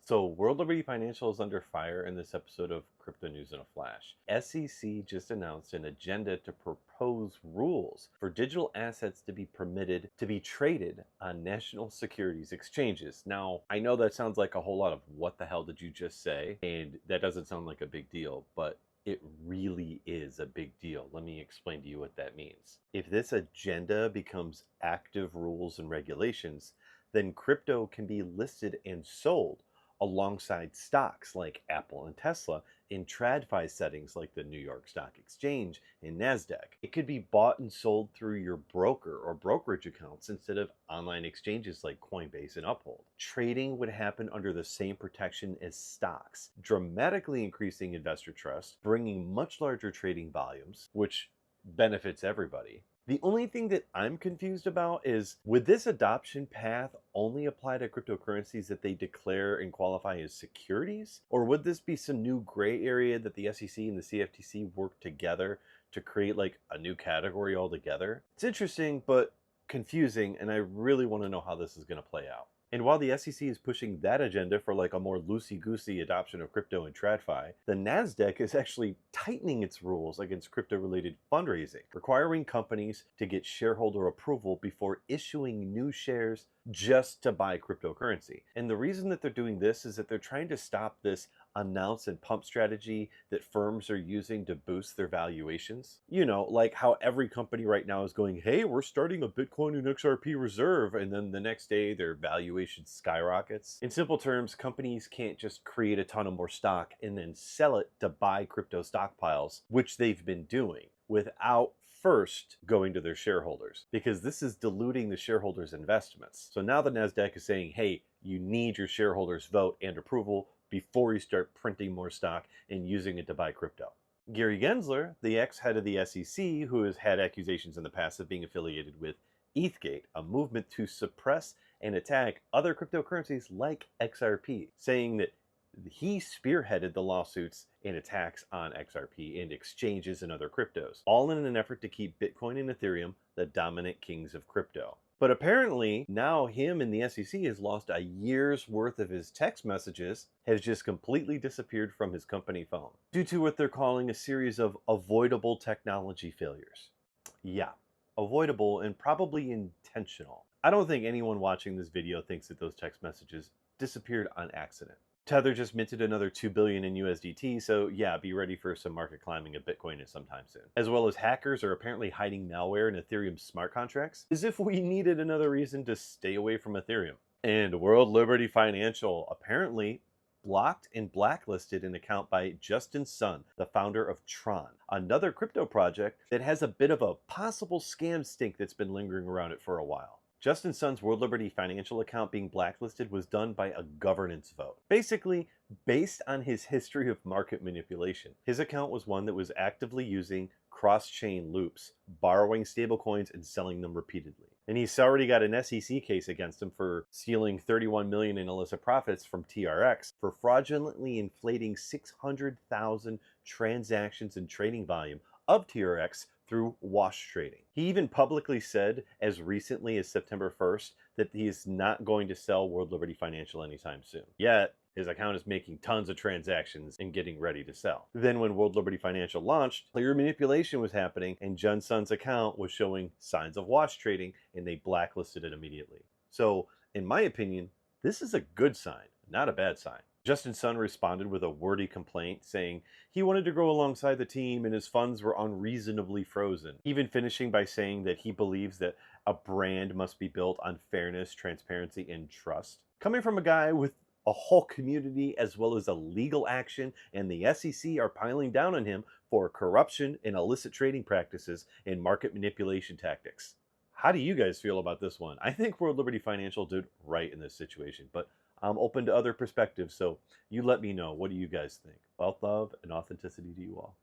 So, World Liberty Financial is under fire in this episode of Crypto News in a Flash. SEC just announced an agenda to propose rules for digital assets to be permitted to be traded on national securities exchanges. Now, I know that sounds like a whole lot of what the hell did you just say? And that doesn't sound like a big deal, but it really is a big deal. Let me explain to you what that means. If this agenda becomes active rules and regulations, then crypto can be listed and sold alongside stocks like Apple and Tesla in TradFi settings like the New York Stock Exchange and NASDAQ. It could be bought and sold through your broker or brokerage accounts instead of online exchanges like Coinbase and Uphold. Trading would happen under the same protection as stocks, dramatically increasing investor trust, bringing much larger trading volumes, which benefits everybody. The only thing that I'm confused about is, would this adoption path only apply to cryptocurrencies that they declare and qualify as securities? Or would this be some new gray area that the SEC and the CFTC work together to create like a new category altogether? It's interesting, but confusing, and I really want to know how this is going to play out. And while the SEC is pushing that agenda for like a more loosey-goosey adoption of crypto and TradFi, the NASDAQ is actually tightening its rules against crypto-related fundraising, requiring companies to get shareholder approval before issuing new shares just to buy cryptocurrency. And the reason that they're doing this is that they're trying to stop this announce and pump strategy that firms are using to boost their valuations. You know, like how every company right now is going, hey, we're starting a Bitcoin and XRP reserve, and then the next day their valuation skyrockets. In simple terms, companies can't just create a ton of more stock and then sell it to buy crypto stockpiles, which they've been doing, without first going to their shareholders, because this is diluting the shareholders' investments. So now the NASDAQ is saying, hey, you need your shareholders' vote and approval before you start printing more stock and using it to buy crypto. Gary Gensler, the ex-head of the SEC, who has had accusations in the past of being affiliated with ETHgate, a movement to suppress and attack other cryptocurrencies like XRP, saying that he spearheaded the lawsuits and attacks on XRP and exchanges and other cryptos, all in an effort to keep Bitcoin and Ethereum the dominant kings of crypto. But apparently now him and the SEC has lost a year's worth of his text messages, has just completely disappeared from his company phone due to what they're calling a series of avoidable technology failures. Yeah, avoidable and probably intentional. I don't think anyone watching this video thinks that those text messages disappeared on accident. Tether just minted another $2 billion in USDT, so yeah, be ready for some market climbing of Bitcoin sometime soon. As well as hackers are apparently hiding malware in Ethereum smart contracts, as if we needed another reason to stay away from Ethereum. And World Liberty Financial apparently blocked and blacklisted an account by Justin Sun, the founder of TRON, another crypto project that has a bit of a possible scam stink that's been lingering around it for a while. Justin Sun's World Liberty Financial account being blacklisted was done by a governance vote. Basically, based on his history of market manipulation. His account was one that was actively using cross-chain loops, borrowing stablecoins and selling them repeatedly. And he's already got an SEC case against him for stealing $31 million in illicit profits from TRX for fraudulently inflating 600,000 transactions and trading volume of TRX through wash trading. He even publicly said as recently as September 1st that he is not going to sell World Liberty Financial anytime soon. Yet, his account is making tons of transactions and getting ready to sell. Then when World Liberty Financial launched, clear manipulation was happening and Jun Sun's account was showing signs of wash trading and they blacklisted it immediately. So, in my opinion, this is a good sign, not a bad sign. Justin Sun responded with a wordy complaint saying he wanted to grow alongside the team and his funds were unreasonably frozen, even finishing by saying that he believes that a brand must be built on fairness, transparency, and trust. Coming from a guy with a whole community as well as a legal action, and the SEC are piling down on him for corruption and illicit trading practices and market manipulation tactics. How do you guys feel about this one? I think World Liberty Financial did right in this situation, but I'm open to other perspectives, so you let me know. What do you guys think? Wealth, love, and authenticity to you all.